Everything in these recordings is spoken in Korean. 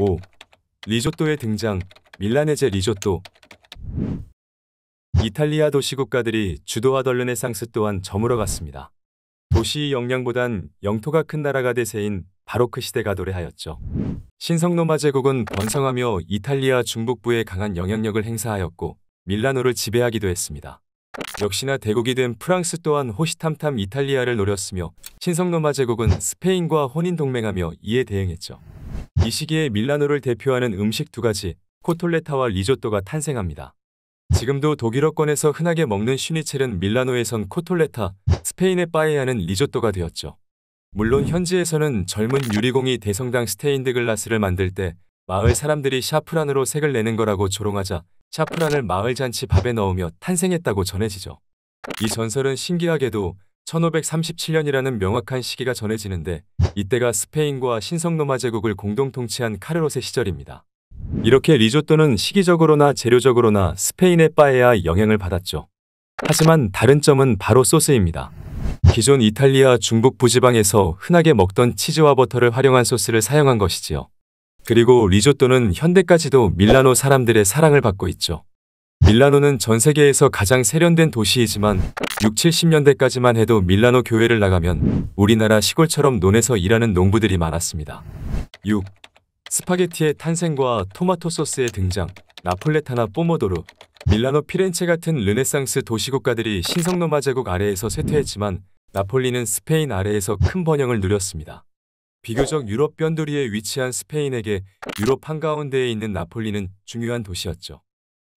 5. 리조또의 등장, 밀라네제 리조또. 이탈리아 도시 국가들이 주도하던 르네상스 또한 저물어갔습니다. 도시의 역량보단 영토가 큰 나라가 대세인 바로크 시대가 도래하였죠. 신성로마 제국은 번성하며 이탈리아 중북부에 강한 영향력을 행사하였고 밀라노를 지배하기도 했습니다. 역시나 대국이 된 프랑스 또한 호시탐탐 이탈리아를 노렸으며 신성로마 제국은 스페인과 혼인동맹하며 이에 대응했죠. 이 시기에 밀라노를 대표하는 음식 두 가지, 코톨레타와 리조또가 탄생합니다. 지금도 독일어권에서 흔하게 먹는 슈니첼은 밀라노에선 코톨레타, 스페인의 빠에야는 리조또가 되었죠. 물론 현지에서는 젊은 유리공이 대성당 스테인드 글라스를 만들 때 마을 사람들이 샤프란으로 색을 내는 거라고 조롱하자 샤프란을 마을 잔치 밥에 넣으며 탄생했다고 전해지죠. 이 전설은 신기하게도 1537년이라는 명확한 시기가 전해지는데 이때가 스페인과 신성로마 제국을 공동 통치한 카르로세 시절입니다. 이렇게 리조또는 시기적으로나 재료적으로나 스페인의 빠에야 영향을 받았죠. 하지만 다른 점은 바로 소스입니다. 기존 이탈리아 중북 부지방에서 흔하게 먹던 치즈와 버터를 활용한 소스를 사용한 것이지요. 그리고 리조또는 현대까지도 밀라노 사람들의 사랑을 받고 있죠. 밀라노는 전 세계에서 가장 세련된 도시이지만 6, 70년대까지만 해도 밀라노 교회를 나가면 우리나라 시골처럼 논에서 일하는 농부들이 많았습니다. 6. 스파게티의 탄생과 토마토 소스의 등장, 나폴레타나 포모도르. 밀라노, 피렌체 같은 르네상스 도시국가들이 신성로마 제국 아래에서 쇠퇴했지만 나폴리는 스페인 아래에서 큰 번영을 누렸습니다. 비교적 유럽 변두리에 위치한 스페인에게 유럽 한가운데에 있는 나폴리는 중요한 도시였죠.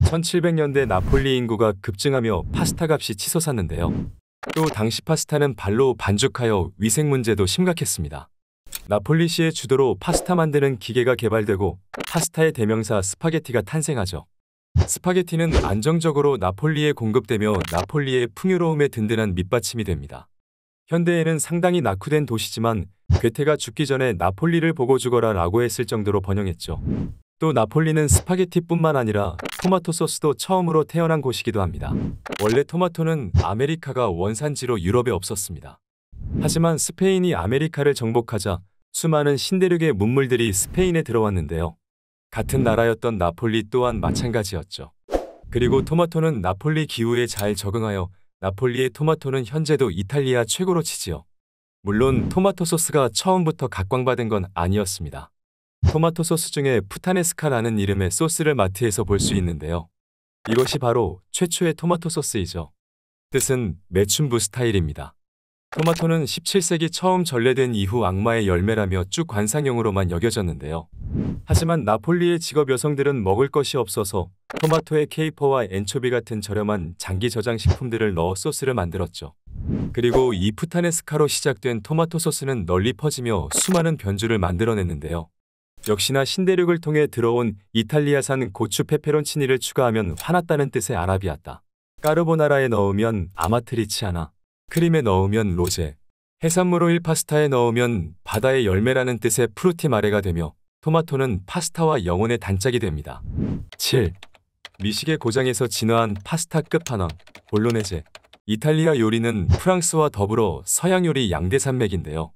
1700년대 나폴리 인구가 급증하며 파스타 값이 치솟았는데요. 또 당시 파스타는 발로 반죽하여 위생 문제도 심각했습니다. 나폴리시의 주도로 파스타 만드는 기계가 개발되고 파스타의 대명사 스파게티가 탄생하죠. 스파게티는 안정적으로 나폴리에 공급되며 나폴리의 풍요로움에 든든한 밑받침이 됩니다. 현대에는 상당히 낙후된 도시지만 괴테가 죽기 전에 나폴리를 보고 죽어라 라고 했을 정도로 번영했죠. 또 나폴리는 스파게티뿐만 아니라 토마토 소스도 처음으로 태어난 곳이기도 합니다. 원래 토마토는 아메리카가 원산지로 유럽에 없었습니다. 하지만 스페인이 아메리카를 정복하자 수많은 신대륙의 문물들이 스페인에 들어왔는데요. 같은 나라였던 나폴리 또한 마찬가지였죠. 그리고 토마토는 나폴리 기후에 잘 적응하여 나폴리의 토마토는 현재도 이탈리아 최고로 치지요. 물론 토마토 소스가 처음부터 각광받은 건 아니었습니다. 토마토 소스 중에 푸타네스카라는 이름의 소스를 마트에서 볼 수 있는데요. 이것이 바로 최초의 토마토 소스이죠. 뜻은 매춘부 스타일입니다. 토마토는 17세기 처음 전래된 이후 악마의 열매라며 쭉 관상용으로만 여겨졌는데요. 하지만 나폴리의 직업 여성들은 먹을 것이 없어서 토마토에 케이퍼와 엔초비 같은 저렴한 장기 저장 식품들을 넣어 소스를 만들었죠. 그리고 이 푸타네스카로 시작된 토마토 소스는 널리 퍼지며 수많은 변주를 만들어냈는데요. 역시나 신대륙을 통해 들어온 이탈리아산 고추 페페론치니를 추가하면 화났다는 뜻의 아라비아따, 까르보나라에 넣으면 아마트리치아나, 크림에 넣으면 로제, 해산물 오일 파스타에 넣으면 바다의 열매라는 뜻의 프루티마레가 되며 토마토는 파스타와 영혼의 단짝이 됩니다. 7. 미식의 고장에서 진화한 파스타 끝판왕, 볼로네제. 이탈리아 요리는 프랑스와 더불어 서양 요리 양대 산맥인데요.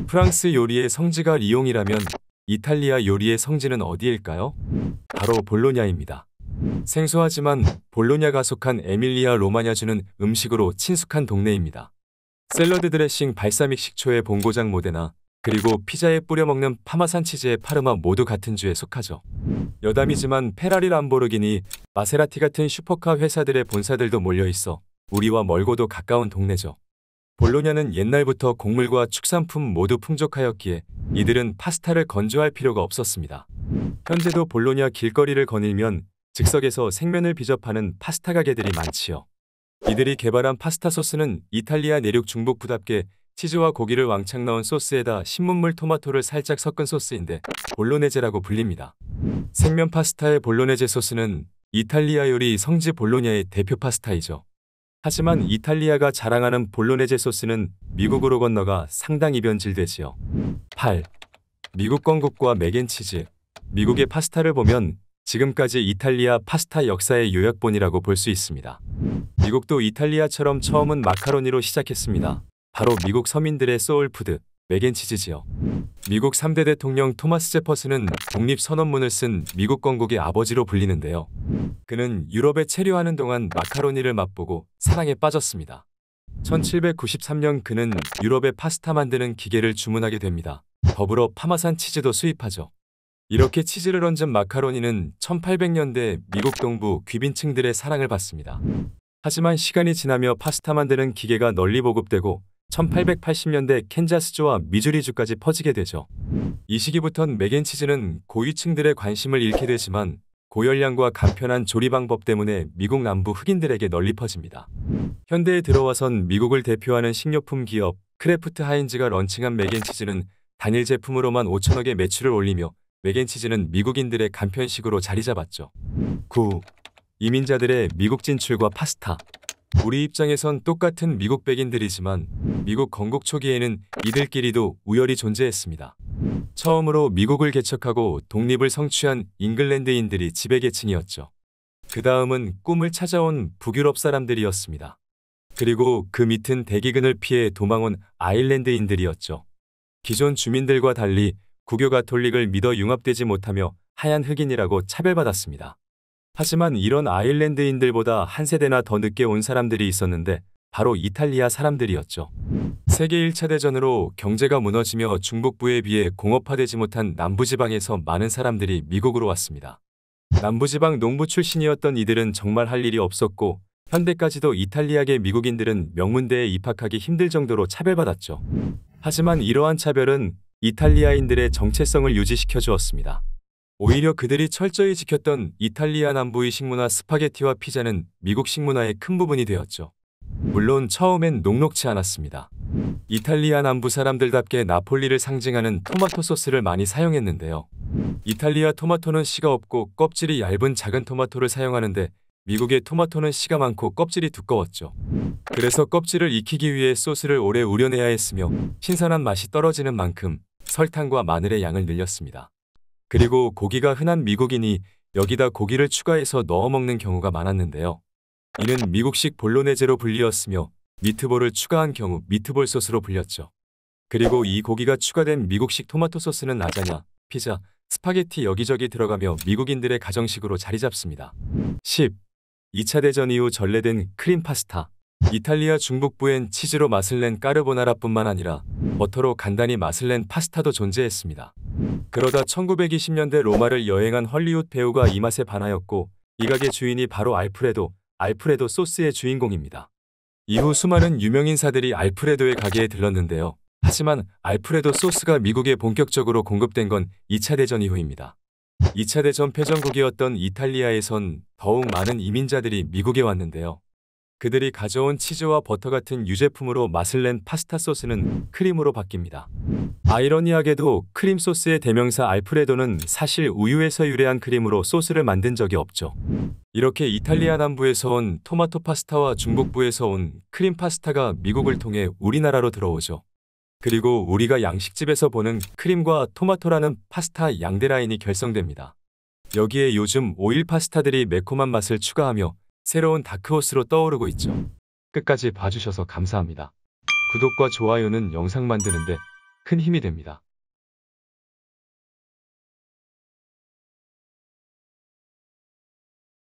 프랑스 요리의 성지가 리옹이라면 이탈리아 요리의 성지는 어디일까요? 바로 볼로냐입니다. 생소하지만 볼로냐가 속한 에밀리아 로마냐주는 음식으로 친숙한 동네입니다. 샐러드 드레싱, 발사믹 식초의 본고장 모데나, 그리고 피자에 뿌려 먹는 파마산 치즈의 파르마 모두 같은 주에 속하죠. 여담이지만 페라리, 람보르기니, 마세라티 같은 슈퍼카 회사들의 본사들도 몰려있어 우리와 멀고도 가까운 동네죠. 볼로냐는 옛날부터 곡물과 축산품 모두 풍족하였기에 이들은 파스타를 건조할 필요가 없었습니다. 현재도 볼로냐 길거리를 거닐면 즉석에서 생면을 비접하는 파스타 가게들이 많지요. 이들이 개발한 파스타 소스는 이탈리아 내륙 중북부답게 치즈와 고기를 왕창 넣은 소스에다 신문물 토마토를 살짝 섞은 소스인데 볼로네제라고 불립니다. 생면 파스타의 볼로네제 소스는 이탈리아 요리 성지 볼로냐의 대표 파스타이죠. 하지만 이탈리아가 자랑하는 볼로네제 소스는 미국으로 건너가 상당히 변질되지요. 8. 미국 건국과 맥앤치즈. 미국의 파스타를 보면 지금까지 이탈리아 파스타 역사의 요약본이라고 볼 수 있습니다. 미국도 이탈리아처럼 처음은 마카로니로 시작했습니다. 바로 미국 서민들의 소울푸드, 맥앤치즈지요. 미국 3대 대통령 토마스 제퍼슨은 독립선언문을 쓴 미국 건국의 아버지로 불리는데요. 그는 유럽에 체류하는 동안 마카로니를 맛보고 사랑에 빠졌습니다. 1793년 그는 유럽에 파스타 만드는 기계를 주문하게 됩니다. 더불어 파마산 치즈도 수입하죠. 이렇게 치즈를 얹은 마카로니는 1800년대 미국 동부 귀빈층들의 사랑을 받습니다. 하지만 시간이 지나며 파스타 만드는 기계가 널리 보급되고 1880년대 캔자스주와 미주리주까지 퍼지게 되죠. 이 시기부턴 맥앤치즈는 고위층들의 관심을 잃게 되지만 고열량과 간편한 조리 방법 때문에 미국 남부 흑인들에게 널리 퍼집니다. 현대에 들어와선 미국을 대표하는 식료품 기업 크래프트 하인즈가 런칭한 맥앤치즈는 단일 제품으로만 5천억의 매출을 올리며 맥앤치즈는 미국인들의 간편식으로 자리 잡았죠. 9. 이민자들의 미국 진출과 파스타. 우리 입장에선 똑같은 미국 백인들이지만 미국 건국 초기에는 이들끼리도 우열이 존재했습니다. 처음으로 미국을 개척하고 독립을 성취한 잉글랜드인들이 지배계층이었죠. 그 다음은 꿈을 찾아온 북유럽 사람들이었습니다. 그리고 그 밑은 대기근을 피해 도망온 아일랜드인들이었죠. 기존 주민들과 달리 구교 가톨릭을 믿어 융합되지 못하며 하얀 흑인이라고 차별받았습니다. 하지만 이런 아일랜드인들보다 한 세대나 더 늦게 온 사람들이 있었는데 바로 이탈리아 사람들이었죠. 세계 1차 대전으로 경제가 무너지며 중북부에 비해 공업화되지 못한 남부지방에서 많은 사람들이 미국으로 왔습니다. 남부지방 농부 출신이었던 이들은 정말 할 일이 없었고 현대까지도 이탈리아계 미국인들은 명문대에 입학하기 힘들 정도로 차별받았죠. 하지만 이러한 차별은 이탈리아인들의 정체성을 유지시켜 주었습니다. 오히려 그들이 철저히 지켰던 이탈리아 남부의 식문화 스파게티와 피자는 미국 식문화의 큰 부분이 되었죠. 물론 처음엔 녹록지 않았습니다. 이탈리아 남부 사람들답게 나폴리를 상징하는 토마토 소스를 많이 사용했는데요. 이탈리아 토마토는 씨가 없고 껍질이 얇은 작은 토마토를 사용하는데 미국의 토마토는 씨가 많고 껍질이 두꺼웠죠. 그래서 껍질을 익히기 위해 소스를 오래 우려내야 했으며 신선한 맛이 떨어지는 만큼 설탕과 마늘의 양을 늘렸습니다. 그리고 고기가 흔한 미국인이 여기다 고기를 추가해서 넣어 먹는 경우가 많았는데요. 이는 미국식 볼로네제로 불리었으며 미트볼을 추가한 경우 미트볼 소스로 불렸죠. 그리고 이 고기가 추가된 미국식 토마토 소스는 라자냐, 피자, 스파게티 여기저기 들어가며 미국인들의 가정식으로 자리 잡습니다. 10. 2차 대전 이후 전래된 크림 파스타. 이탈리아 중북부엔 치즈로 맛을 낸 까르보나라뿐만 아니라 버터로 간단히 맛을 낸 파스타도 존재했습니다. 그러다 1920년대 로마를 여행한 헐리우드 배우가 이 맛에 반하였고 이 가게 주인이 바로 알프레도 소스의 주인공입니다. 이후 수많은 유명인사들이 알프레도의 가게에 들렀는데요. 하지만 알프레도 소스가 미국에 본격적으로 공급된 건 2차 대전 이후입니다. 2차 대전 패전국이었던 이탈리아에선 더욱 많은 이민자들이 미국에 왔는데요. 그들이 가져온 치즈와 버터 같은 유제품으로 맛을 낸 파스타 소스는 크림으로 바뀝니다. 아이러니하게도 크림 소스의 대명사 알프레도는 사실 우유에서 유래한 크림으로 소스를 만든 적이 없죠. 이렇게 이탈리아 남부에서 온 토마토 파스타와 중북부에서 온 크림 파스타가 미국을 통해 우리나라로 들어오죠. 그리고 우리가 양식집에서 보는 크림과 토마토라는 파스타 양대 라인이 결성됩니다. 여기에 요즘 오일 파스타들이 매콤한 맛을 추가하며 새로운 다크호스로 떠오르고 있죠. 끝까지 봐주셔서 감사합니다. 구독과 좋아요는 영상 만드는데 큰 힘이 됩니다.